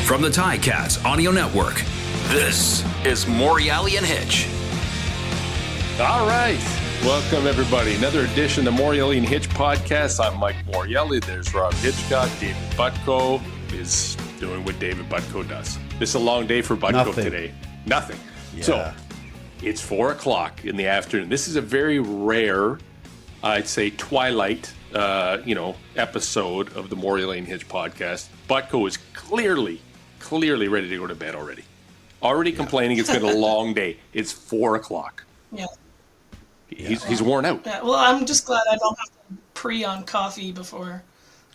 From the Ticats Audio Network, this is Morreale and Hitch. All right. Welcome, everybody. Another edition of the Morreale and Hitch podcast. I'm Mike Morreale. There's Rob Hitchcock. David Butko is doing what David Butko does. This is a long day for Butko today. Nothing. Yeah. So it's 4 o'clock in the afternoon. This is a very rare, I'd say, twilight, episode of the Morreale and Hitch podcast. Butko is clearly ready to go to bed already. Already complaining it's been a long day. It's 4 o'clock. Yeah. He's worn out. Yeah. Well, I'm just glad I don't have to pre on coffee before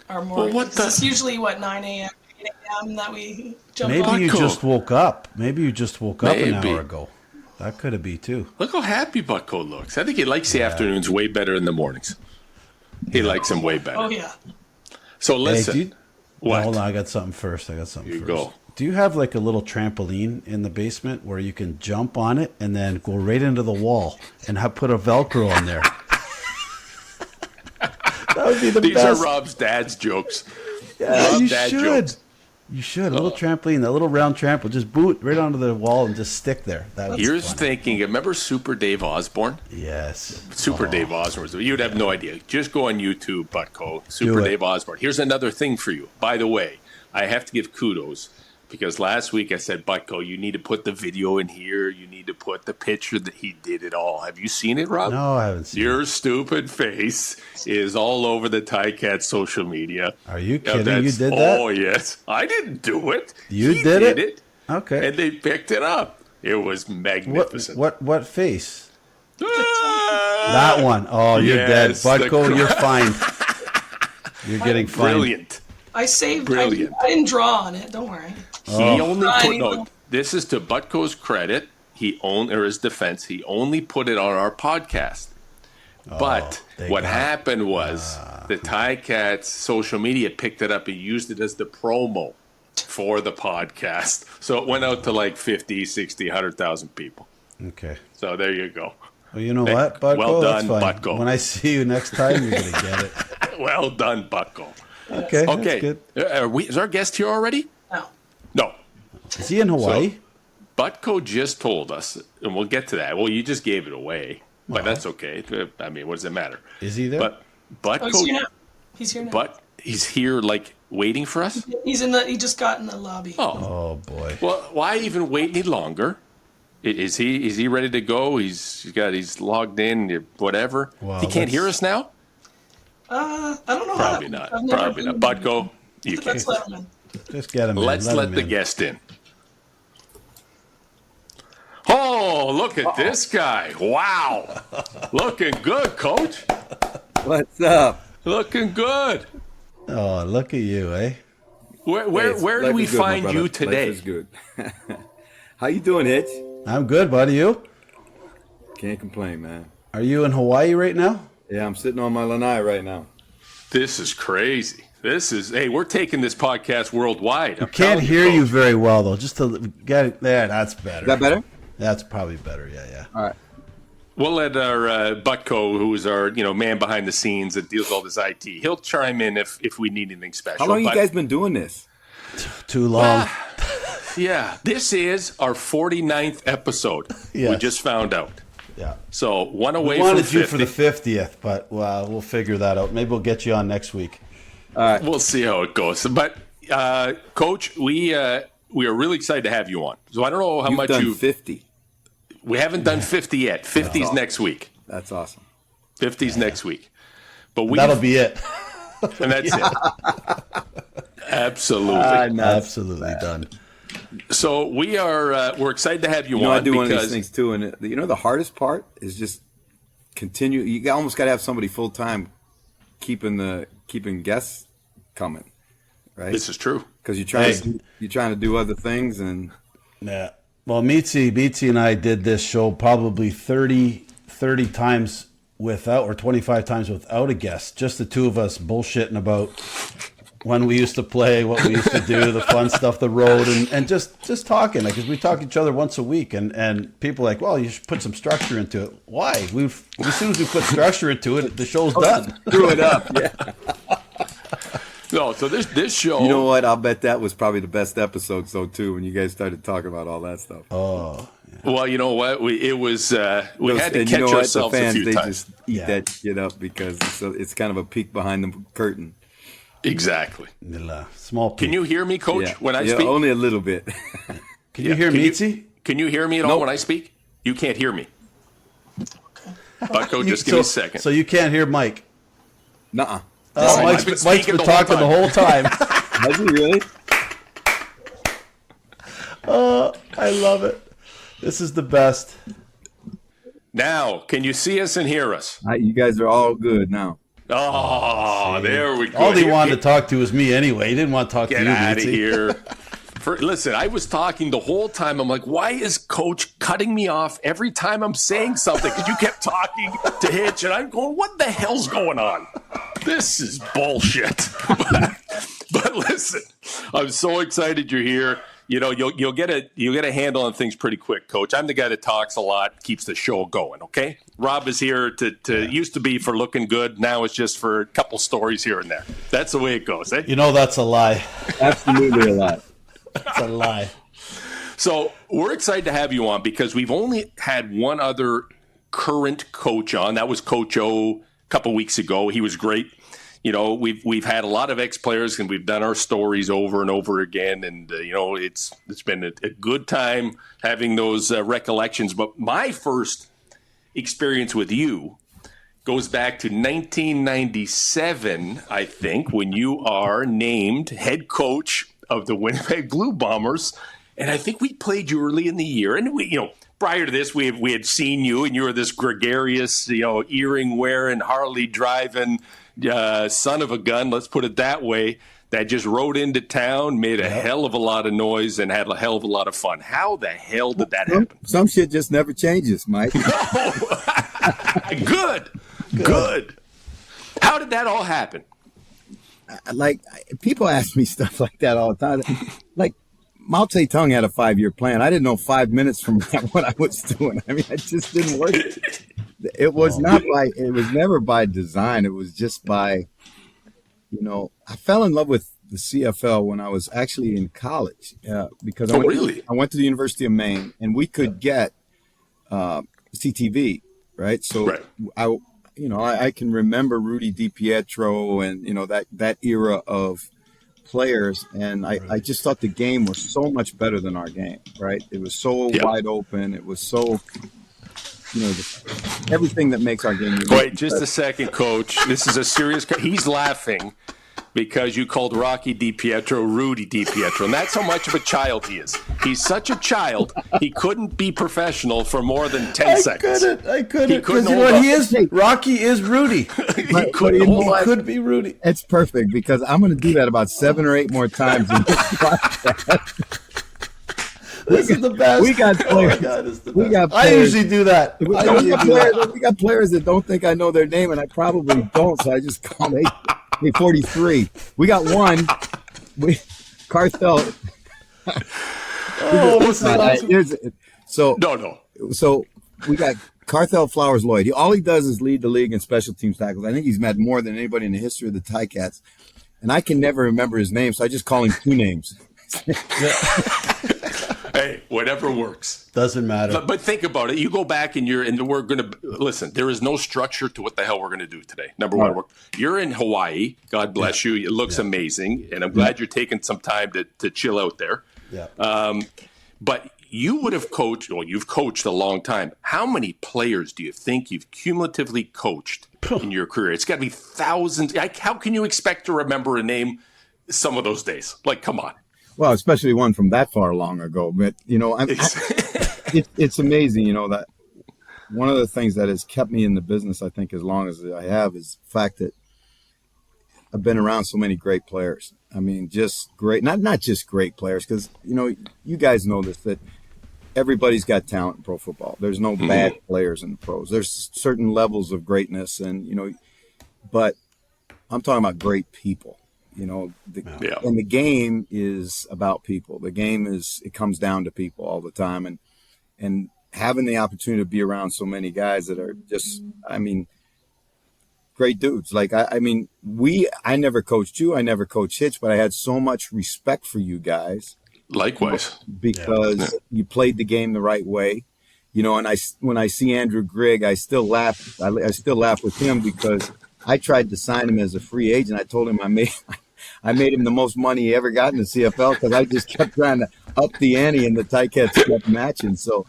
our morning. Well, It's usually 9 a.m., 8 a.m. that we jump Maybe on. you just woke up. Maybe you just woke up an Maybe. hour ago. That could have been too. Look how happy Butko looks. I think he likes the afternoons way better than the mornings. He likes them way better. Oh, yeah. So listen. Hey, what? Hold on, I got something first. You go. Do you have like a little trampoline in the basement where you can jump on it and then go right into the wall and put a Velcro on there? That would be the These best. are Rob's dad's jokes. Yeah, Rob's you dad should. jokes. You should. A little trampoline, that little round trampoline. Just boot right onto the wall and just stick there. That's Here's funny. thinking. Remember Super Dave Osborne? Yes. Super Dave Osborne. You'd have no idea. Just go on YouTube, Butko. Super Do it. Dave Osborne. Here's another thing for you. By the way, I have to give kudos because last week I said, Butko, you need to put the video in here. You need to put the picture that he did it all. Have you seen it, Rob? No, I haven't seen Your it. stupid face is all over the Ticat social media. Are you Yeah, kidding? You did that? Oh, yes. I didn't do it. You He did it? it? Okay. And they picked it up. It was magnificent. What face? Ah! That one. Oh, you're dead. Yes, the Butko, you're fined. You're getting fined. Brilliant. I saved Brilliant. I didn't draw on it. Don't worry. He only put Anyone? this is to Butko's credit. His defense. He only put it on our podcast. But they what got it. happened was the Ticats social media picked it up and used it as the promo for the podcast. So it went out to like 50, 60, 100,000 people. Okay. So there you go. Well, you know what, Butko? Well That's done, fine. Butko. When I see you next time, you're going to get it. Well done, Butko. Okay, Okay. that's good. Is our guest here already? No. No. Is he in Hawaii? Butko just told us, and we'll get to that. Well, you just gave it away, but that's okay. I mean, what does it matter? Is he there? But Oh, he's here Butko, now. He's here now. but he's here, like waiting for us. He just got in the lobby. Oh, boy. Well, why even wait any longer? Is he ready to go? He's logged in, whatever. Wow, He can't hear us now. I don't know. Probably how. not. I've never Probably not. been- Butko, you But can. let's let him in. Just get him in. Let's him let the in. guest in. Oh, look at this guy. Wow. Looking good, coach. What's up? Looking good. Oh, look at you, eh? Where Hey, do life we is good, my find brother. you Life today? is good. How you doing, Hitch? I'm good, buddy. You? Can't complain, man. Are you in Hawaii right now? Yeah, I'm sitting on my lanai right now. This is crazy. Hey, we're taking this podcast worldwide. I can't hear you very well, though. Just to get it there, that's better. Is that better? That's probably better, yeah. All right. We'll let our Butko, who is our man behind the scenes that deals with all this IT, he'll chime in if we need anything special. How long you But, guys been doing this? Too long. Yeah, this is our 49th episode. Yes. We just found out. Yeah. So one We away wanted from you for 50. the 50th, but we'll figure that out. Maybe we'll get you on next week. We'll see how it goes. But Coach, we are really excited to have you on. So I don't know how You've much done 50. We haven't done 50 yet. 50's next week. That's awesome. 50's next week. But That'll be it. and that's it. Absolutely. Absolutely done. So we're excited to have you You know, on I do one of these because things too, and the hardest part is just continue. You almost got to have somebody full time keeping guests coming, right? this is true. Because you're trying to do other things, and Yeah. Well, Meetsy and I did this show probably 30 times without, or 25 times without a guest. Just the two of us bullshitting about when we used to play, what we used to do, the fun stuff, the road, and just talking. Because we talk to each other once a week, and people are like, well, you should put some structure into it. Why? As soon as we put structure into it, the show's done. screw it up. Yeah. No, No, so this show. You know what? I'll bet that was probably the best episode, so too, when you guys started talking about all that stuff. Oh, Well, you know what? We had to And catch you know what? ourselves The a fans, few they times. just eat that shit up because it's kind of a peek behind the curtain. Exactly. small. Can you hear me, Coach, Yeah. when I Yeah, speak? only a little bit. Can you hear Meatsy? Can you hear me at all when I speak? You can't hear me. Bucko, just give me a second. So you can't hear Mike. Nuh-uh. Mike's been talking the whole time. Has he really? I love it. This is the best. Now, can you see us and hear us? You guys are all good now. Oh, there we go. All he wanted to talk to was me anyway. He didn't want to talk to you, Get out of Meatsy. here. Listen, I was talking the whole time. I'm like, why is Coach cutting me off every time I'm saying something? Because you kept talking to Hitch, and I'm going, what the hell's going on? This is bullshit. But listen, I'm so excited you're here. You know, you'll get a handle on things pretty quick, Coach. I'm the guy that talks a lot, keeps the show going, okay? Rob is here to used to be for looking good. Now it's just for a couple stories here and there. That's the way it goes, eh? You know that's a lie. Absolutely a lot. That's a lie. So we're excited to have you on because we've only had one other current coach on. That was Coach O a couple weeks ago. He was great. You know, we've had a lot of ex-players and we've done our stories over and over again. And, you know, it's been a good time having those recollections. But my first experience with you goes back to 1997, I think, when you are named head coach of the Winnipeg Blue Bombers. And I think we played you early in the year. And, prior to this, we had seen you, and you were this gregarious, earring wearing, Harley driving, son of a gun, let's put it that way, that just rode into town, made a hell of a lot of noise, and had a hell of a lot of fun. How the hell did that happen? Some shit just never changes, Mike. Good. How did that all happen? Like, people ask me stuff like that all the time. Like, Mao Zedong had a 5-year plan. I didn't know 5 minutes from what I was doing. I mean, it just didn't work. It was it was never by design. It was just by, I fell in love with the CFL when I was actually in college because I went to the University of Maine and we could get CTV, right? So right. I can remember Rudy DiPietro and, that era of players. And I just thought the game was so much better than our game, right? It was so wide open. It was so, everything that makes our game. Wait, just a second, Coach. This is a serious. He's laughing because you called Rocky DiPietro Rudy DiPietro, and that's how much of a child he is. He's such a child. He couldn't be professional for more than 10 seconds. I couldn't. Because he is. Rocky is Rudy. He could be Rudy. It's perfect because I'm going to do that about 7 or 8 more times in this podcast. This is the best. We got players. Oh my God, it's the we best. got players. I usually do that. We got players that don't think I know their name, and I probably don't, so I just call them 43. We got one. Carthel. So we got Carthel Flowers Lloyd. All he does is lead the league in special teams tackles. I think he's met more than anybody in the history of the Ticats, and I can never remember his name, so I just call him 2 names. Hey, whatever works. Doesn't matter. But think about it. You go back and we're going to listen. There is no structure to what the hell we're going to do today. Number one, you're in Hawaii. God bless you. It looks amazing, and I'm glad you're taking some time to chill out there. Yeah. But you would have coached. Well, you've coached a long time. How many players do you think you've cumulatively coached in your career? It's got to be thousands. How can you expect to remember a name some of those days? Like, come on. Well, especially one from that far long ago. But, it's amazing, that one of the things that has kept me in the business, I think, as long as I have is the fact that I've been around so many great players. I mean, just great, not just great players, because, you guys know this, that everybody's got talent in pro football. There's no bad players in the pros. There's certain levels of greatness and, but I'm talking about great people. And the game is about people. The game it comes down to people all the time. And having the opportunity to be around so many guys that are just, great dudes. Like, I mean, I never coached you. I never coached Hitch, but I had so much respect for you guys. Likewise. Because you played the game the right way. You know, and when I see Andrew Grigg, I still laugh. I still laugh with him because I tried to sign him as a free agent. I told him I made him the most money he ever got in the CFL because I just kept trying to up the ante and the Ticats kept matching. So,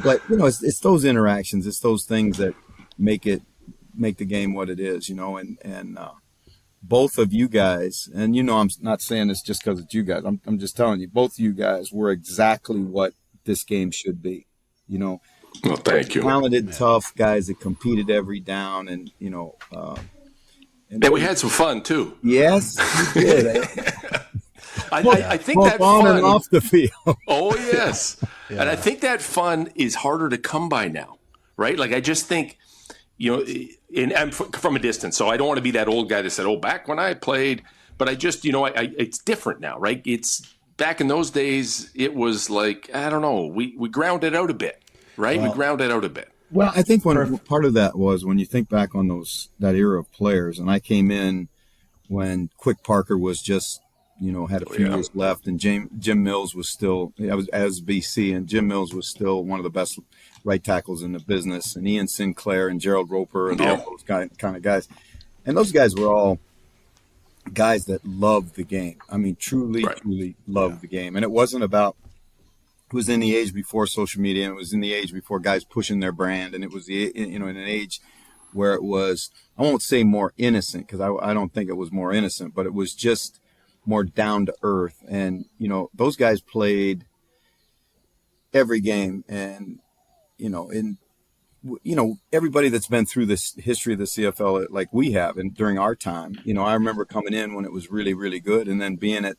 but you know, it's those interactions, it's those things that make the game what it is, you know, and both of you guys, and you know, I'm not saying this just because it's you guys. I'm just telling you, both of you guys were exactly what this game should be. You know, well, thank you. Talented, tough guys that competed every down, and you know, and we had some fun too. Yes, we did. I think both that on fun, and off the field. Oh yes, and I think that fun is harder to come by now, right? Like I just think, you know, and I'm from a distance, so I don't want to be that old guy that said, "Oh, back when I played," but I just, you know, it's different now, right? It's back in those days. It was like, I don't know, we ground it out a bit, right? We ground it out a bit. Well, I think part of that was when you think back on that era of players, and I came in when Quick Parker was just, you know, had a few years left, and Jim Mills was still, I was as BC, and Jim Mills was still one of the best right tackles in the business, and Ian Sinclair and Gerald Roper and all those kind of guys. And those guys were all guys that loved the game. I mean, truly loved the game. And it wasn't about, it was in the age before social media, and it was in the age before guys pushing their brand, and it was in an age where it was, I won't say more innocent, because I don't think it was more innocent, but it was just more down to earth. And, you know, those guys played every game, and, you know, everybody that's been through this history of the CFL like we have, and during our time, you know, I remember coming in when it was really, really good, and then being at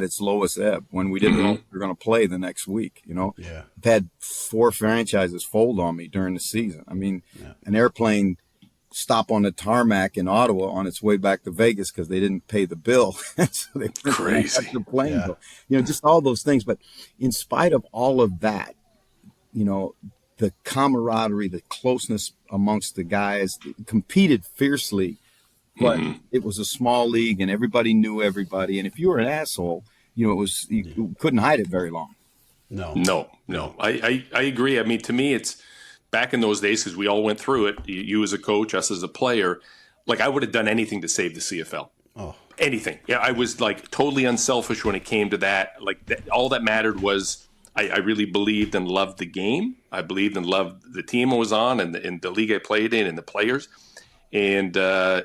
its lowest ebb when we didn't know if we were going to play the next week. You know, I've had 4 franchises fold on me during the season. I mean, an airplane stop on the tarmac in Ottawa on its way back to Vegas because they didn't pay the bill, so they crazy the plane bill. You know, just all those things. But in spite of all of that, you know, the camaraderie, the closeness amongst the guys, competed fiercely, but it was a small league and everybody knew everybody. And if you were an asshole, you know, you couldn't hide it very long. No. I agree. I mean, to me, it's back in those days, because we all went through it, you as a coach, us as a player, like I would have done anything to save the CFL. Anything. Yeah, I was like totally unselfish when it came to that. Like all that mattered was I really believed and loved the game. I believed and loved the team I was on and the league I played in and the players. And I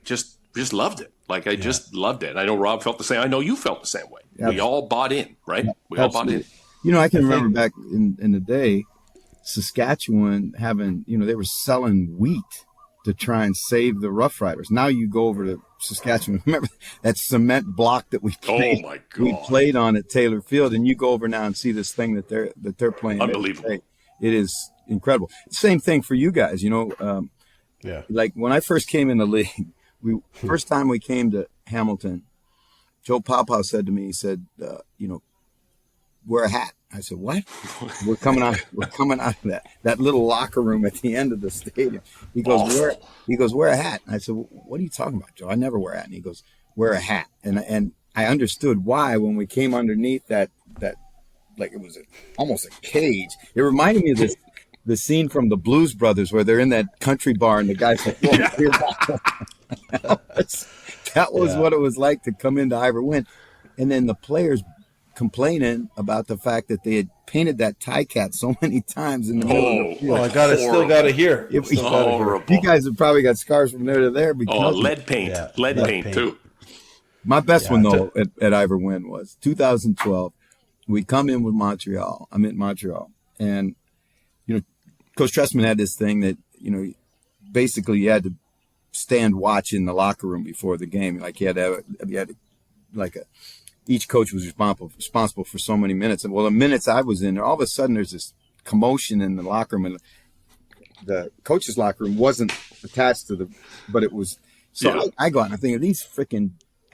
just loved it. Like I just loved it. I know Rob felt the same. I know you felt the same way. We all bought in, right? We all bought in. You know, I can remember back in the day, Saskatchewan having, you know, they were selling wheat to try and save the Rough Riders. Now you go over to Saskatchewan. Remember that cement block that we played? Oh my God! We played on at Taylor Field, and you go over now and see this thing that they're playing. Unbelievable! It is incredible. Same thing for you guys. You know, like when I first came in the league, first time we came to Hamilton, Joe Papa said to me, he said, you know, wear a hat. I said, what? We're coming out of that little locker room at the end of the stadium. He goes, wear a hat. I said, what are you talking about, Joe? I never wear a hat. And he goes, wear a hat. And I understood why when we came underneath that like it was almost a cage. It reminded me of the scene from the Blues Brothers where they're in that country bar and the guy's like, that was what it was like to come into Ivor Wynn. And then the players complaining about the fact that they had painted that Ticat so many times in the middle of the field. Oh, I still got it here. Horrible. You guys have probably got scars from there to there. Because lead paint. Lead paint, too. My best one, though, at Ivor Wynn was 2012. We come in with Montreal. I'm in Montreal. And, you know, Coach Trestman had this thing that, you know, basically you had to stand watch in the locker room before the game. Like each coach was responsible for so many minutes. And well, the minutes I was in there, all of a sudden there's this commotion in the locker room, and the coach's locker room wasn't attached to but it was. So I go out and I think these freaking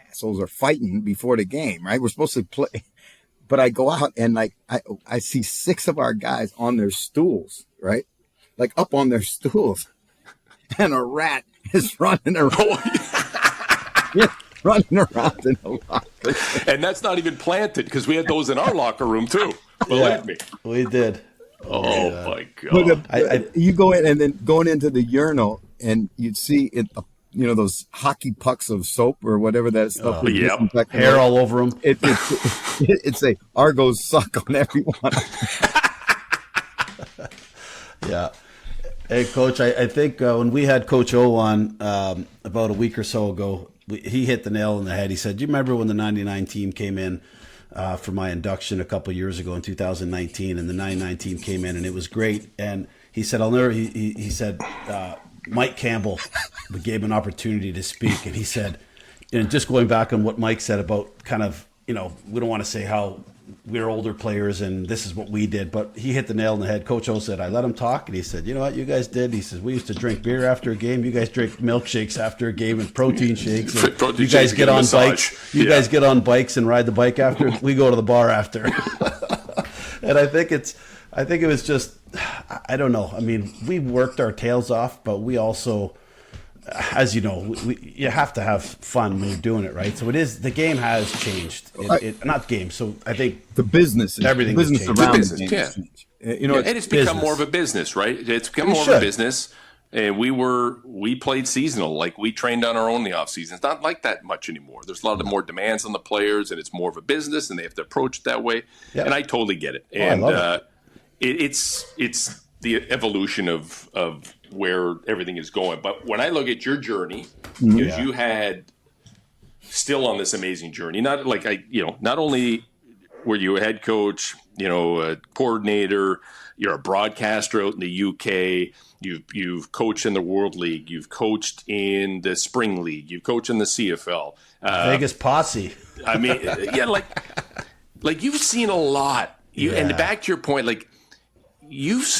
assholes are fighting before the game, right? We're supposed to play, but I go out and like I see 6 of our guys on their stools, right? Like up on their stools. and a rat is running around. Yeah, running around in the locker. And that's not even planted, because we had those in our locker room too. Believe me. We did. Oh my God. But you go in, and then going into the urinal, and you'd see it, those hockey pucks of soap or whatever that stuff. Hair all over them. It'd say Argos suck on everyone. Yeah. Hey, Coach, I think when we had Coach O on about a week or so ago, he hit the nail on the head. He said, do you remember when the 99 team came in for my induction a couple of years ago in 2019, and the 99 team came in, and it was great. And he said, he said, Mike Campbell gave him an opportunity to speak. And he said, just going back on what Mike said about kind of, we don't want to say how we're older players and this is what we did, but he hit the nail on the head. Coach O said, I let him talk, and he said, you know what you guys did? He says, we used to drink beer after a game. You guys drink milkshakes after a game and protein shakes. And you guys get on bikes. You guys get on bikes and ride the bike after. We go to the bar after. And I think it was just, I don't know. I mean, we worked our tails off, but we also, as you know, you have to have fun when you're doing it, right? So the game has changed. Not game. So I think the business, everything, the business around the business, and it's become more of a business, right? It's become more of a business. And we played seasonal, like we trained on our own in the off season. It's not like that much anymore. There's a lot of more demands on the players, and it's more of a business, and they have to approach it that way. Yep. And I totally get it. And I love it. It's the evolution of where everything is going. But when I look at your journey, because you had still on this amazing journey, not only were you a head coach, a coordinator, you're a broadcaster out in the UK, you've coached in the World League, you've coached in the Spring League, you've coached in the CFL, Vegas Posse. I mean, like you've seen a lot. And back to your point,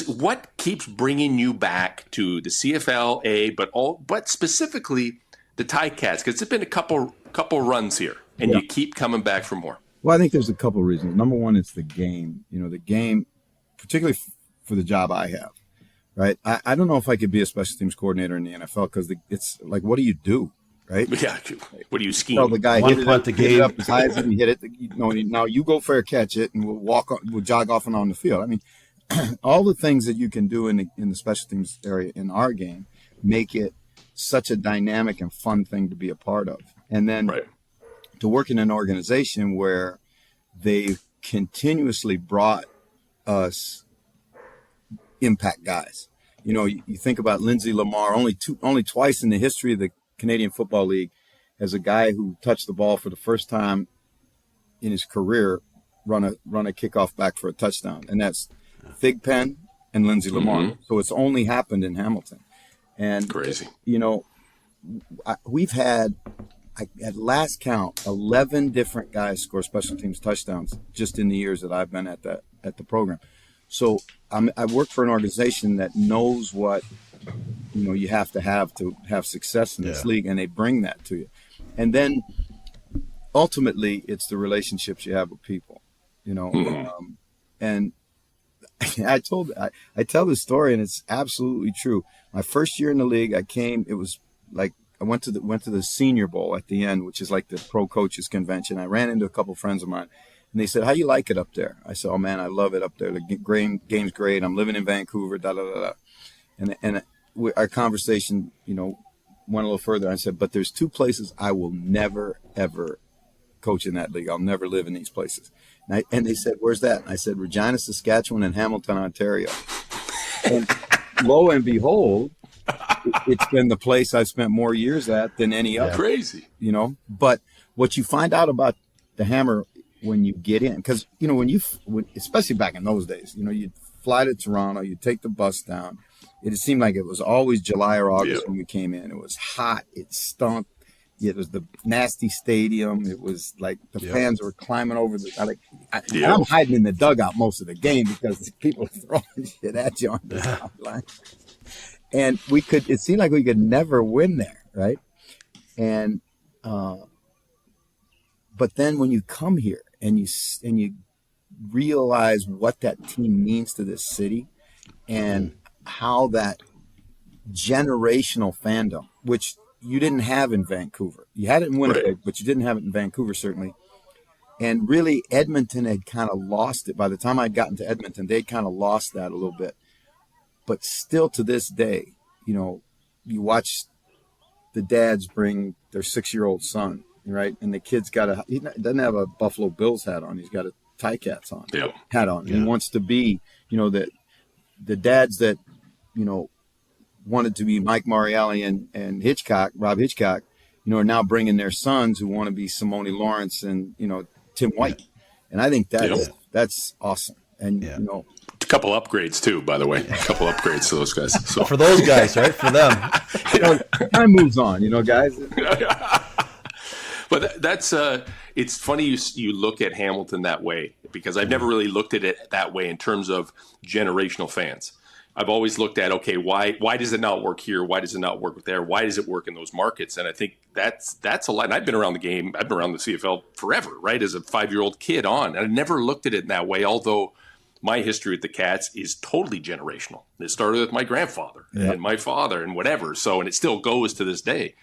what keeps bringing you back to the CFL, but specifically the Ticats? Because it's been a couple runs here, and you keep coming back for more. Well, I think there's a couple of reasons. Number one, it's the game. The game, particularly for the job I have, right? I don't know if I could be a special teams coordinator in the NFL, because it's like, what do you do, right? Yeah. What do you scheme? Tell the guy, hit it up as high as he hit it. Now you go fair catch it, and we'll jog off and on the field. I mean, all the things that you can do in the special teams area in our game make it such a dynamic and fun thing to be a part of. And then to work in an organization where they've continuously brought us impact guys. You think about Lindsay Lamar, only twice in the history of the Canadian Football League has a guy who touched the ball for the first time in his career run a kickoff back for a touchdown. And that's Thigpen and Lindsay Lamar. Mm-hmm. So it's only happened in Hamilton. And crazy. We've had, at last count, 11 different guys score special teams touchdowns just in the years that I've been at the program. So I work for an organization that knows what you have to have success in this league, and they bring that to you. And then ultimately, it's the relationships you have with people. And I tell this story, and it's absolutely true. My first year in the league, it was like I went to the Senior Bowl at the end, which is like the pro coaches convention. I ran into a couple friends of mine, and they said, "How you like it up there?" I said, "Oh man, I love it up there. The game's great. I'm living in Vancouver." Da da da da. And our conversation, went a little further. I said, "But there's two places I will never ever coach in that league. I'll never live in these places." And they said, "Where's that?" And I said, "Regina, Saskatchewan, and Hamilton, Ontario." And lo and behold, it's been the place I've spent more years at than any other. Crazy. But what you find out about the Hammer when you get in, because, especially back in those days, you'd fly to Toronto, you'd take the bus down. It seemed like it was always July or August when we came in. It was hot. It stunk. It was the nasty stadium. It was like the fans were climbing over I'm hiding in the dugout most of the game because people are throwing shit at you on the sideline. And it seemed like we could never win there, right? And, but then when you come here and you realize what that team means to this city and how that generational fandom, which you didn't have in Vancouver. You had it in Winnipeg, Right. but you didn't have it in Vancouver, certainly. And really, Edmonton had kind of lost it. By the time I'd gotten to Edmonton, they'd kind of lost that a little bit. But still to this day, you watch the dads bring their 6-year-old son, right? And the kid's he doesn't have a Buffalo Bills hat on. He's got a Ticats hat on. He wants to be, the dads that, wanted to be Mike Morreale and Hitchcock, Rob Hitchcock, are now bringing their sons who want to be Simone Lawrence and, Tim White. And I think that's awesome. And, A couple upgrades too, by the way. A couple upgrades to those guys. So For those guys, right? For them. time moves on, guys. But that's it's funny you look at Hamilton that way, because I've never really looked at it that way in terms of generational fans. I've always looked at, okay, why does it not work here? Why does it not work there? Why does it work in those markets? And I think that's a lot. And I've been around the game. I've been around the CFL forever, right? As a 5-year-old kid on. And I never looked at it in that way, although my history with the Cats is totally generational. It started with my grandfather and my father and whatever. So, and it still goes to this day,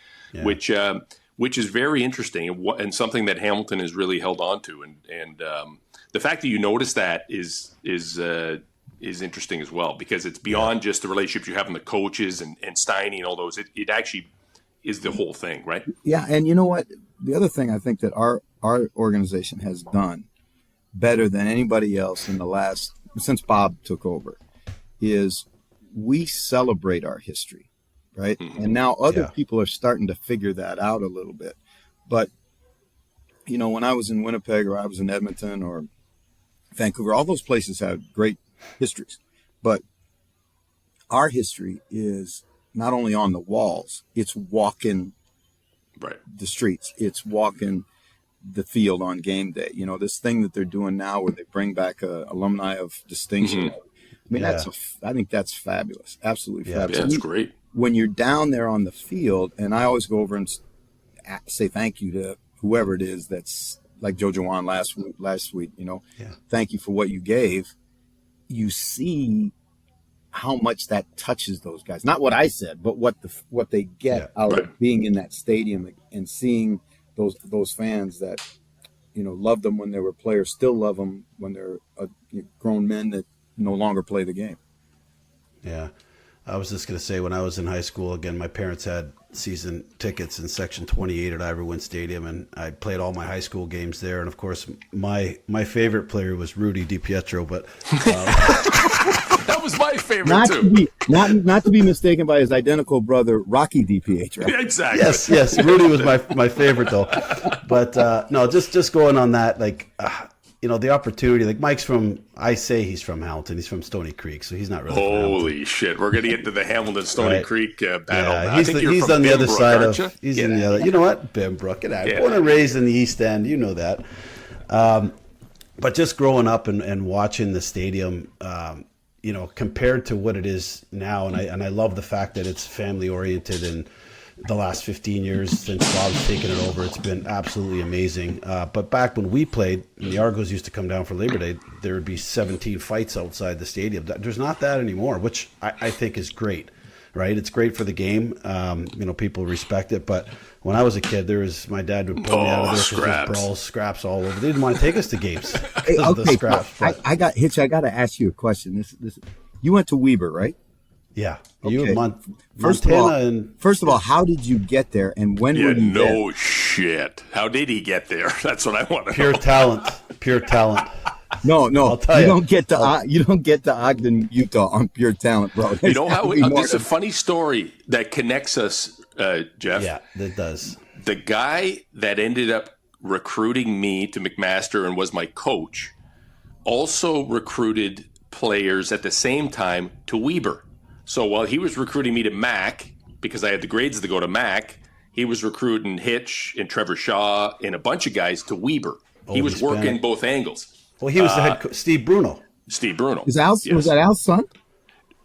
which is very interesting and something that Hamilton has really held on to. And the fact that you notice that is interesting as well, because it's beyond just the relationships you have with the coaches and Steiny and all those. It actually is the whole thing, right? Yeah, and you know what? The other thing I think that our organization has done better than anybody else since Bob took over is we celebrate our history, right? Mm-hmm. And now other people are starting to figure that out a little bit. But, when I was in Winnipeg or I was in Edmonton or Vancouver, all those places have great histories. But our history is not only on the walls, it's walking the streets. It's walking the field on game day. This thing that they're doing now where they bring back alumni of distinction. Mm-hmm. I mean, I think that's fabulous. Absolutely fabulous. Yeah, that's great. When you're down there on the field, and I always go over and say thank you to whoever it is that's like Joe Jawan last week, thank you for what you gave. You see how much that touches those guys. Not what I said, but what they get out of being in that stadium and seeing those fans that, loved them when they were players, still love them when they're grown men that no longer play the game. Yeah. I was just going to say, when I was in high school, again, my parents had season tickets in Section 28 at Ivor Wynn Stadium, and I played all my high school games there. And, of course, my favorite player was Rudy DiPietro, but that was my favorite, too. Not to be mistaken by his identical brother, Rocky DiPietro. Yeah, exactly. Yes. Rudy was my favorite, though. But, no, just going on that, the opportunity, like Mike's he's from Hamilton. He's from Stony Creek, so he's not really from Hamilton. Holy shit. We're going to get into the Hamilton-Stony Creek battle. Yeah, he's on the other side of – he's in the other – you know what? Bimbrook. Born and raised in the East End. You know that. But just growing up and watching the stadium, compared to what it is now, and I love the fact that it's family-oriented, and the last 15 years since Bob's taken it over, it's been absolutely amazing. But back when we played, and the Argos used to come down for Labor Day, there would be 17 fights outside the stadium. There's not that anymore, which I think is great, right? It's great for the game. People respect it. But when I was a kid, my dad would pull me out of there because there's brawls, scraps all over. They didn't want to take us to games because of the scraps. I got to ask you a question. This you went to Weber, right? Yeah. Okay. You First of all, how did you get there, and when were you there? No shit. How did he get there? That's what I want to know. Pure talent. No. You don't get to Ogden, Utah on pure talent, bro. You know how it's a funny story that connects us, Jeff. Yeah, it does. The guy that ended up recruiting me to McMaster and was my coach also recruited players at the same time to Weber. So while he was recruiting me to Mac, because I had the grades to go to Mac, he was recruiting Hitch and Trevor Shaw and a bunch of guys to Weber. He was working both angles. Well, he was the head coach, Steve Bruno. Was that Al's son?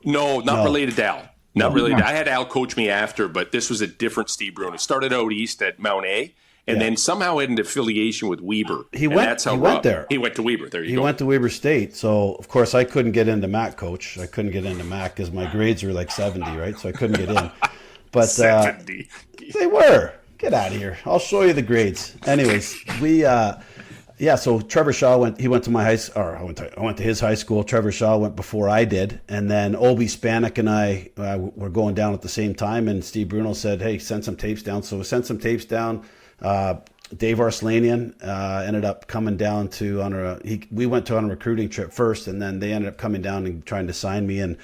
No, not related to Al. Not related. I had Al coach me after, but this was a different Steve Bruno. He started out east at Mount A, and then somehow had an affiliation with Weber. He went there. He went to Weber. There you go. He went to Weber State. So, of course, I couldn't get into MAC, coach. I couldn't get into MAC because my grades were like 70, right? So I couldn't get in. But 70. They were. Get out of here. I'll show you the grades. Anyways, so Trevor Shaw went to my high school, or I went to his high school. Trevor Shaw went before I did. And then Obi Spanik and I were going down at the same time. And Steve Bruno said, hey, send some tapes down. So we sent some tapes down. Dave Arslanian ended up coming down we went on a recruiting trip first, and then they ended up coming down and trying to sign me. And,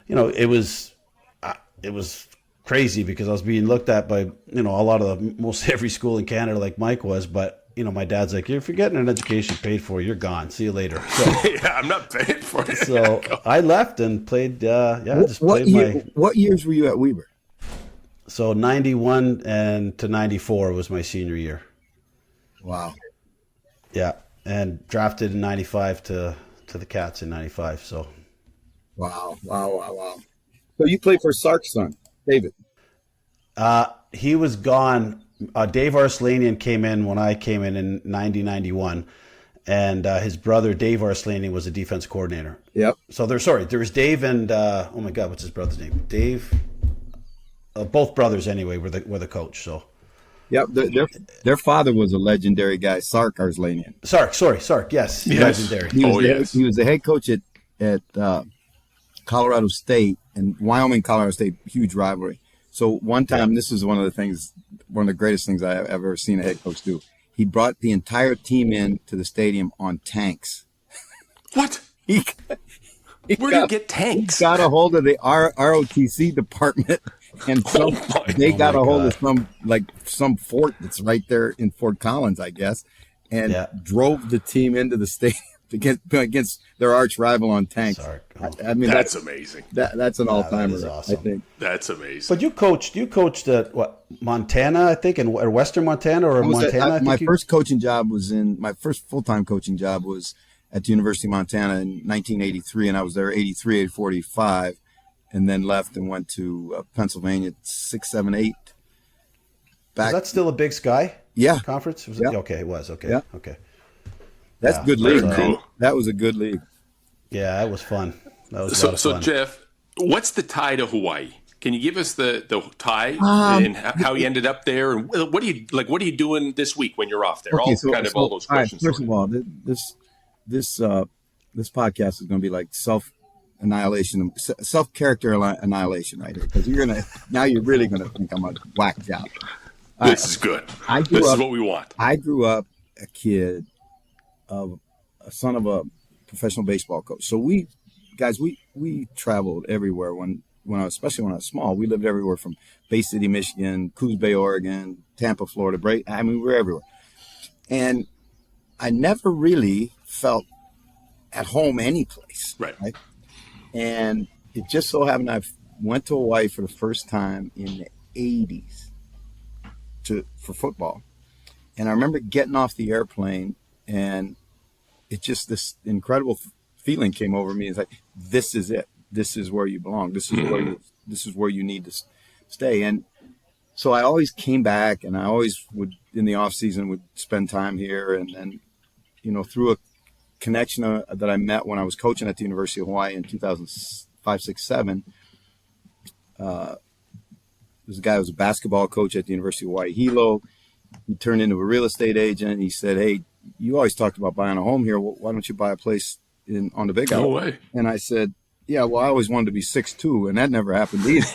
it was crazy because I was being looked at by, most every school in Canada like Mike was, but my dad's like, if you're getting an education paid for, you're gone. See you later. So yeah, I'm not paying for it. So I left and played. What years were you at Weber? So 91 and to 94 was my senior year. Wow. Yeah, and drafted in 95 to the Cats in 95. So. Wow. So you played for Sark's son, David. He was gone. Dave Arslanian came in when I came in 90-91, and his brother Dave Arslanian was a defense coordinator. Yep. So there was Dave and oh my God, what's his brother's name? Dave. Both brothers anyway were the coach. So. Yep. Their father was a legendary guy, Sark Arslanian. Sark. Yes. Legendary. He was the head coach at Colorado State, and Wyoming, Colorado State, huge rivalry. So one time, This is one of the greatest things I've ever seen a head coach do. He brought the entire team in to the stadium on tanks. What? Where did he get tanks? He got a hold of the ROTC department, and they got a hold of some fort that's right there in Fort Collins, I guess, and drove the team into the stadium against their arch rival on tanks. I mean, that's amazing. That's an all-timer. That awesome. I think that's amazing. But you coached at what, Montana, I think, or Western Montana, or Montana. My first full-time coaching job was at the University of Montana in 1983, and I was there 83, 84, 85, and then left and went to Pennsylvania 6, 7, 8. Was that still a Big Sky? Yeah. Conference? Okay, it was. Okay. Yeah. Okay. That's good league, man. Cool. That was a good league. Yeah, that was fun. That was a lot of fun. So Jeff, what's the tie to Hawaii? Can you give us the tie and how you ended up there, and what are you doing this week when you're off there? Okay, all those questions. First of all, this podcast is going to be like self-annihilation, self-character annihilation right here, because you're really going to think I'm a whack job. This is good. This is what we want. I grew up a kid of a son of a professional baseball coach. So we traveled everywhere especially when I was small. We lived everywhere from Bay City, Michigan, Coos Bay, Oregon, Tampa, Florida. We were everywhere. And I never really felt at home any place. Right. And it just so happened I went to Hawaii for the first time in the 80s for football. And I remember getting off the airplane, and it just, this incredible feeling came over me. It's like, this is it. This is where you belong. This is where you need to stay. And so I always came back, and I always would, in the off season, would spend time here. And then, through a connection that I met when I was coaching at the University of Hawaii in 2005, 6, 7, this guy was a basketball coach at the University of Hawaii Hilo. He turned into a real estate agent. He said, hey, you always talked about buying a home here. Why don't you buy a place on the Big Island? No way. And I said, yeah, well, I always wanted to be 6'2", and that never happened either.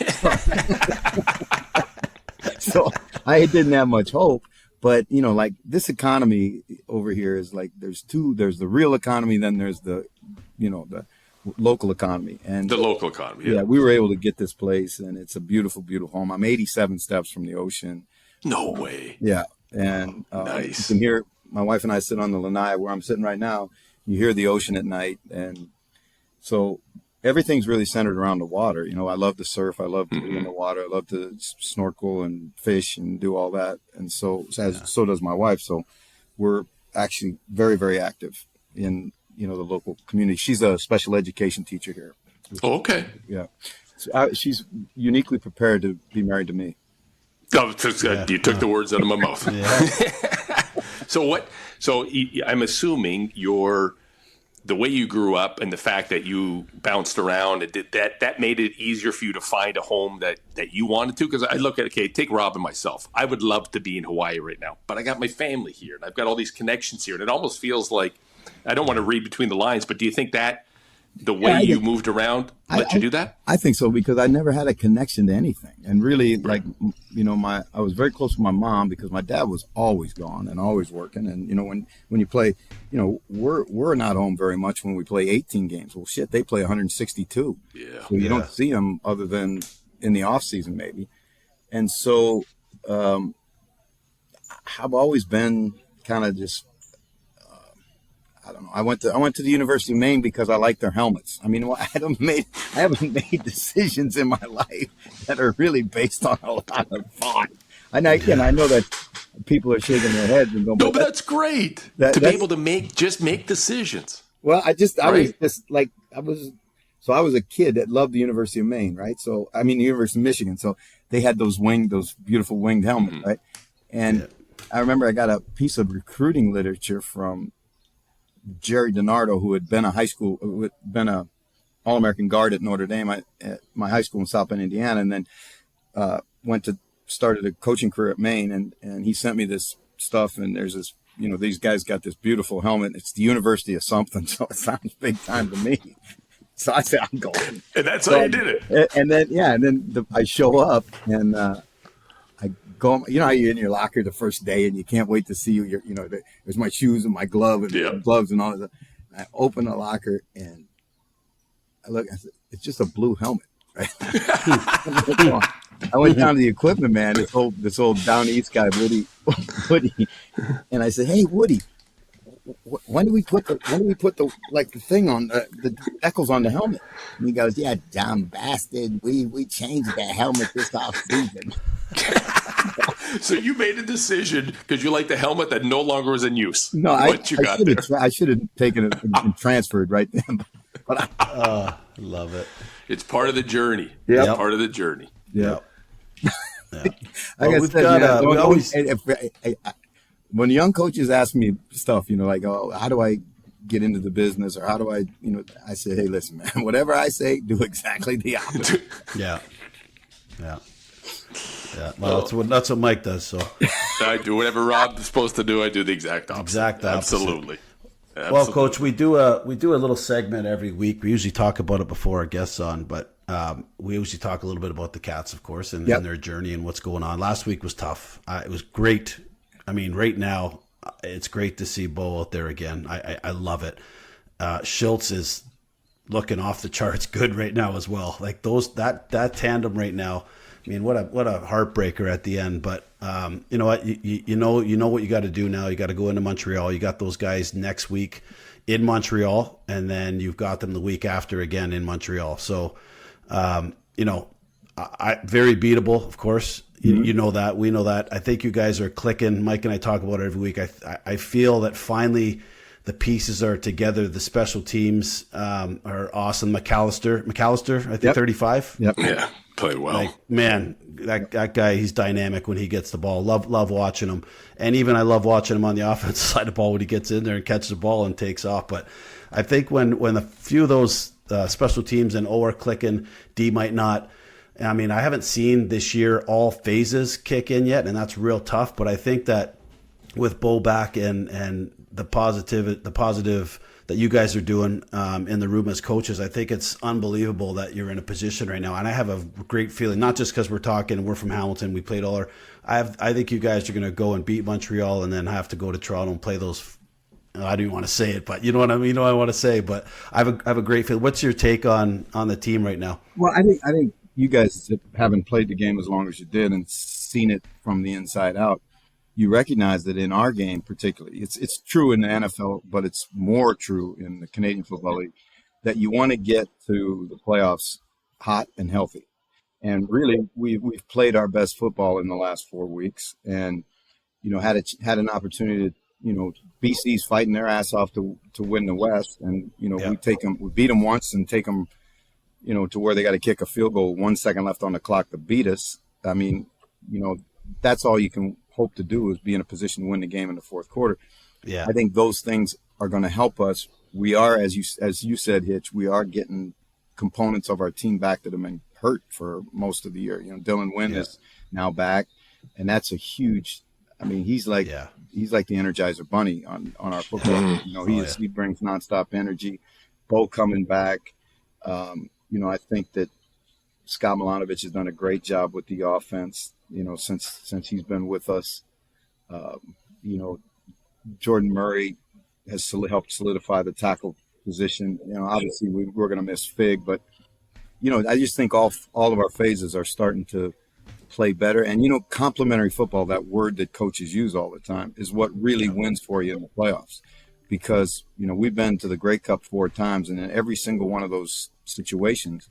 So I didn't have much hope. But, this economy over here is like, there's the real economy, then there's the local economy. And the local economy, yeah, we were able to get this place, and it's a beautiful, beautiful home. I'm 87 steps from the ocean. No way. Yeah. And nice. You can hear my wife and I sit on the lanai where I'm sitting right now. You hear the ocean at night. And so everything's really centered around the water. I love to surf. I love to be in the water. I love to snorkel and fish and do all that. And so does my wife. So we're actually very, very active in, the local community. She's a special education teacher here. Oh, okay. Yeah. So she's uniquely prepared to be married to me. Oh, you took the words out of my mouth. Yeah. So I'm assuming the way you grew up and the fact that you bounced around, that made it easier for you to find a home that you wanted to. Because I look at, take Rob and myself. I would love to be in Hawaii right now, but I got my family here and I've got all these connections here. And it almost feels like, I don't want to read between the lines, but do you think that the way you moved around let you do that? I think so, because I never had a connection to anything. And really, like, I was very close with my mom because my dad was always gone and always working. And, when you play, we're not home very much when we play 18 games. Well, shit, they play 162. Yeah. So you don't see them other than in the off season, maybe. And so I've always been kind of just, I don't know. I went to the University of Maine because I like their helmets. I mean, I haven't made decisions in my life that are really based on a lot of thought. And I know that people are shaking their heads and going, no, but that's great to be able to make decisions. Well, I was a kid that loved the University of Maine, right? So, I mean, the University of Michigan. So they had those beautiful winged helmets, right? And I remember I got a piece of recruiting literature from Jerry DiNardo, who had been a All-American guard at Notre Dame, at my high school in South Bend, Indiana, and then started a coaching career at Maine, and he sent me this stuff, and there's this, these guys got this beautiful helmet. It's the University of something, so it sounds big time to me. So I said, I'm going. And that's how you did it. And then I show up, and I go, how you're in your locker the first day and you can't wait to see you. There's my shoes and my glove and gloves and all that. I open the locker and I said, it's just a blue helmet, right? I went down to the equipment man, this old down east guy, Woody, and I said, hey, Woody, when do we put the thing on the decals on the helmet? And he goes, yeah, dumb bastard, we changed the helmet this off season. So you made a decision because you like the helmet that no longer was in use. No, I should have taken it and transferred right then. But I love it. It's part of the journey. Yeah, it's part of the journey. Yeah. When young coaches ask me stuff, like, oh, how do I get into the business, or how do I, I say, hey, listen, man, whatever I say, do exactly the opposite. Yeah. Well, that's what Mike does. So I do whatever Rob is supposed to do. I do the exact opposite. Absolutely. Well, Coach, we do a little segment every week. We usually talk about it before our guests on, but we usually talk a little bit about the Cats, of course, and their journey and what's going on. Last week was tough. It was great. I mean, right now, it's great to see Bo out there again. I love it. Schultz is looking off the charts good right now as well. Like that tandem right now. I mean, what a heartbreaker at the end. But you know what? You know what you got to do now. You got to go into Montreal. You got those guys next week in Montreal, and then you've got them the week after again in Montreal. So, very beatable, of course. Mm-hmm. You know that. We know that. I think you guys are clicking. Mike and I talk about it every week. I feel that finally the pieces are together. The special teams are awesome. McAllister, I think 35. Yep. Yeah, played well. Like, man, that guy, he's dynamic when he gets the ball. Love watching him. And even I love watching him on the offensive side of the ball when he gets in there and catches the ball and takes off. But I think when a few of those special teams and O are clicking, D might not. I mean, I haven't seen this year all phases kick in yet, and that's real tough. But I think that with Bo back and the positive that you guys are doing in the room as coaches, I think it's unbelievable that you're in a position right now. And I have a great feeling, not just because we're from Hamilton, we played all our. I think you guys are going to go and beat Montreal and then have to go to Toronto and play those. I don't even want to say it, but you know what I mean. You know what I want to say, but I have a great feeling. What's your take on the team right now? Well, I think you guys haven't played the game as long as you did and seen it from the inside out. You recognize that in our game particularly, it's true in the NFL, but it's more true in the Canadian Football League, that you want to get to the playoffs hot and healthy. And really, we've played our best football in the last 4 weeks, and had an opportunity to, BC's fighting their ass off to win the West, and we beat them once and take them, to where they got to kick a field goal, 1 second left on the clock to beat us. I mean, that's all you can hope to do is be in a position to win the game in the fourth quarter. Yeah. I think those things are going to help us. We are, as you said, Hitch, we are getting components of our team back that have been hurt for most of the year. You know, Dylan Wynn is now back, and that's a huge. I mean, he's like the Energizer Bunny on our football team. You know, he brings nonstop energy. Bo coming back. You know, I think that Scott Milanovic has done a great job with the offense. You know, since he's been with us. You know, Jordan Murray has helped solidify the tackle position. You know, obviously we're going to miss Fig, but you know, I just think all of our phases are starting to play better. And, you know, complementary football, that word that coaches use all the time, is what really wins for you in the playoffs. Because, you know, we've been to the Grey Cup 4 times, and in every single one of those situations,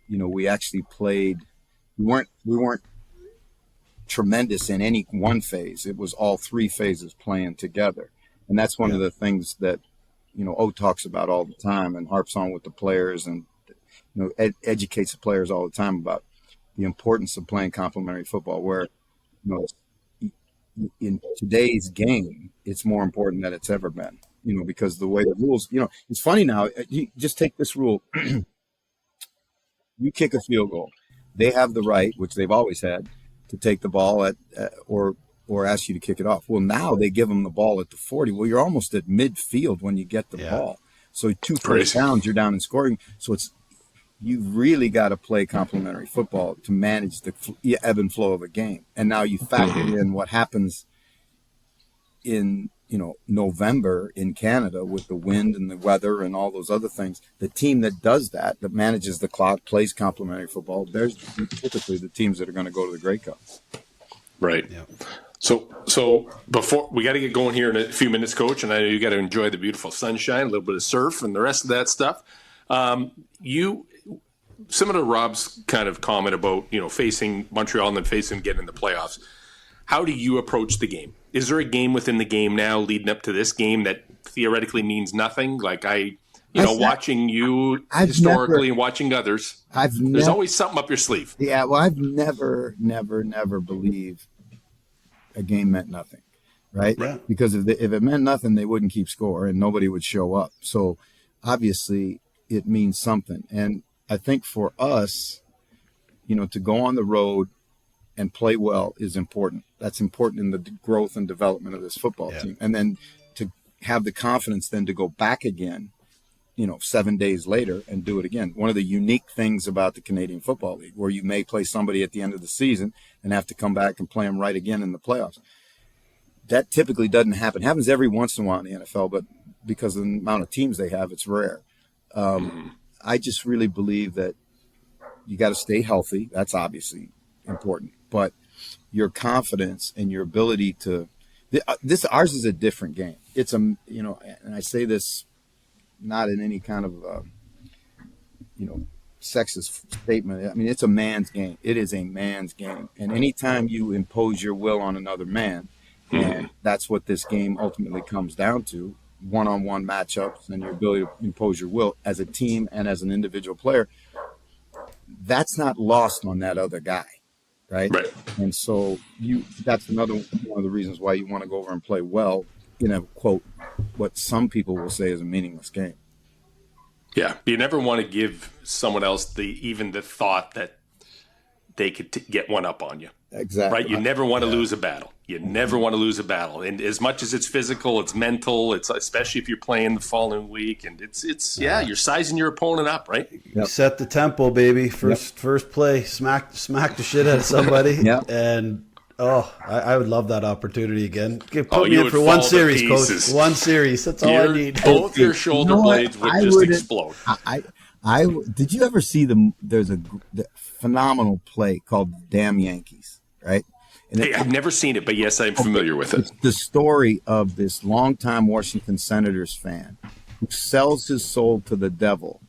you know, we actually played. We weren't tremendous in any one phase. It was all 3 phases playing together. And that's one of the things that, you know, O talks about all the time and harps on with the players and, you know, educates the players all the time about the importance of playing complementary football, where, you know, in today's game, it's more important than it's ever been, you know, because the way the rules, you know, it's funny now, you just take this rule. You kick a field goal. They have the right, which they've always had, to take the ball at or ask you to kick it off. Well, now they give them the ball at the 40. Well, you're almost at midfield when you get the ball. So 2 first downs, you're down and scoring. So you've really got to play complementary football to manage the ebb and flow of a game. And now you factor in what happens in, you know, November in Canada with the wind and the weather and all those other things. The team that does that manages the clock, plays complementary football, there's typically the teams that are going to go to the Grey Cup. Right. Yeah. So before we got to get going here in a few minutes, Coach, and I know you got to enjoy the beautiful sunshine, a little bit of surf, and the rest of that stuff. Similar to Rob's kind of comment about, you know, facing Montreal and then facing getting in the playoffs. How do you approach the game? Is there a game within the game now leading up to this game that theoretically means nothing? Like watching you historically and watching others, there's always something up your sleeve. Yeah, well, I've never believed a game meant nothing, right? Yeah. Because if it meant nothing, they wouldn't keep score and nobody would show up. So obviously it means something. And I think for us, you know, to go on the road and play well is important. That's important in the growth and development of this football team. And then to have the confidence then to go back again, you know, 7 days later and do it again. One of the unique things about the Canadian Football League, where you may play somebody at the end of the season and have to come back and play them right again in the playoffs. That typically doesn't happen. It happens every once in a while in the NFL, but because of the amount of teams they have, it's rare. I just really believe that you got to stay healthy. That's obviously important, but your confidence and your ability to ours is a different game. It's you know, and I say this not in any kind of you know, sexist statement. I mean, it's a man's game. It is a man's game, and anytime you impose your will on another man, and that's what this game ultimately comes down to. One-on-one matchups and your ability to impose your will as a team and as an individual player, that's not lost on that other guy, right? And so that's another one of the reasons why you want to go over and play well in a, quote, what some people will say is a meaningless game. Yeah, you never want to give someone else even the thought that they could get one up on you. Exactly. Right? You never want to lose a battle. You never want to lose a battle. And as much as it's physical, it's mental, it's especially if you're playing the following week. And it's you're sizing your opponent up, right? Yep. Set the tempo, baby. First play, smack the shit out of somebody. And I would love that opportunity again. Put me in for one series, Coach. One series. That's all I need. Both your shoulder blades would just explode. Did you ever see there's a phenomenal play called Damn Yankees, right? And I've never seen it, but yes, I'm familiar with it. It's the story of this longtime Washington Senators fan who sells his soul to the devil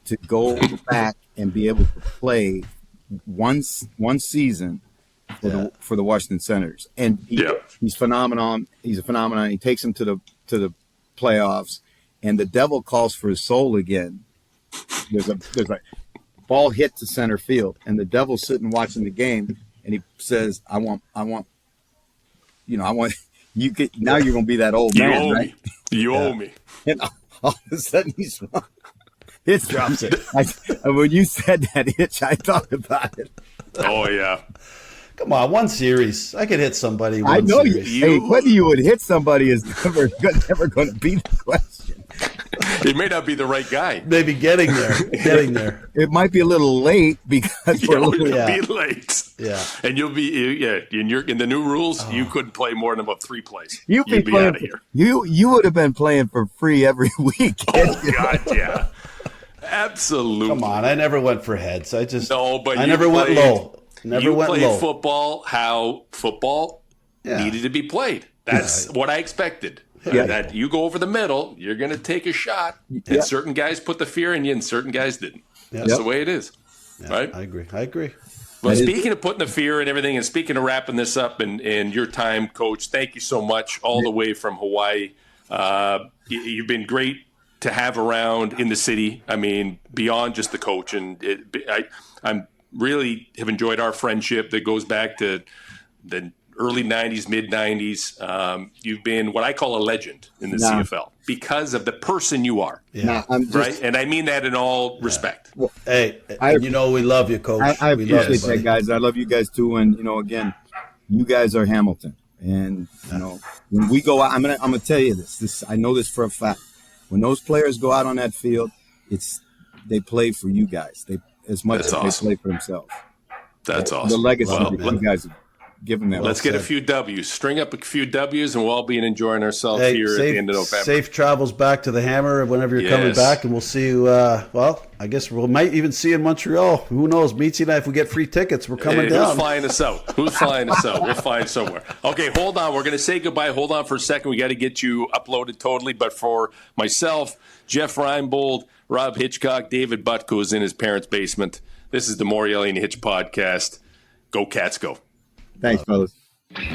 to go back and be able to play one season for the Washington Senators. And he's phenomenon. He's a phenomenon. He takes him to the playoffs, and the devil calls for his soul again. There's a ball hit to center field, and the devil's sitting watching the game, and he says, I want, you get, now you're going to be that old You man, owe right? me. You owe me. And all of a sudden he's wrong. Hitch drops it. When you said that, Hitch, I thought about it. Oh, yeah. Come on, one series. I could hit somebody. I One know series. you. Hey, whether you would hit somebody is never going to be the question. It may not be the right guy. Maybe getting there. It might be a little late because we're a little. You'll Yeah. be late. Yeah. And you'll be, in the new rules, you couldn't play more than about 3 plays. You'd be out playing. of here. You would have been playing for free every week. Oh, God, yeah. Absolutely. Come on, I never went for heads. I never went low. You played football how football needed to be played. That's what I expected. Yeah. That you go over the middle, you're going to take a shot, and certain guys put the fear in you, and certain guys didn't. That's the way it is, right? I agree. Well, speaking of putting the fear and everything, and speaking of wrapping this up and your time, Coach, thank you so much all the way from Hawaii. You've been great to have around in the city. I mean, beyond just the coach. And I'm really have enjoyed our friendship that goes back to the early 90s, mid 90s. You've been what I call a legend in the CFL because of the person you are. Yeah. Right. And I mean that in all respect. Well, Hey, we love you, Coach. I We love you, appreciate that, guys. I love you guys too. And again, you guys are Hamilton. And when we go out, I'm gonna tell you this. I know this for a fact. When those players go out on that field, they play for you guys. As much as they play for themselves. That's awesome. The legacy that you guys have given them. Let's get a few W's. String up a few W's, and we'll all be enjoying ourselves here at the end of November. Safe travels back to the Hammer whenever you're coming back, and we'll see you. I guess we might even see you in Montreal. Who knows? Meetsy and I, if we get free tickets, we're coming down. Who's flying us out? We'll find somewhere. Okay, hold on. We're going to say goodbye. Hold on for a second. We got to get you uploaded totally. But for myself, Jeff Reinebold, Rob Hitchcock, David Butko is in his parents' basement. This is the Morreale and Hitch podcast. Go Cats, go. Thanks, fellas.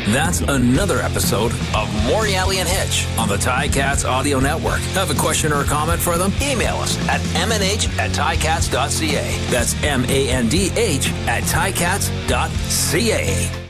That's another episode of Morreale and Hitch on the Ticats Audio Network. Have a question or a comment for them? Email us at mnh@ticats.ca. That's MANDH@ticats.ca.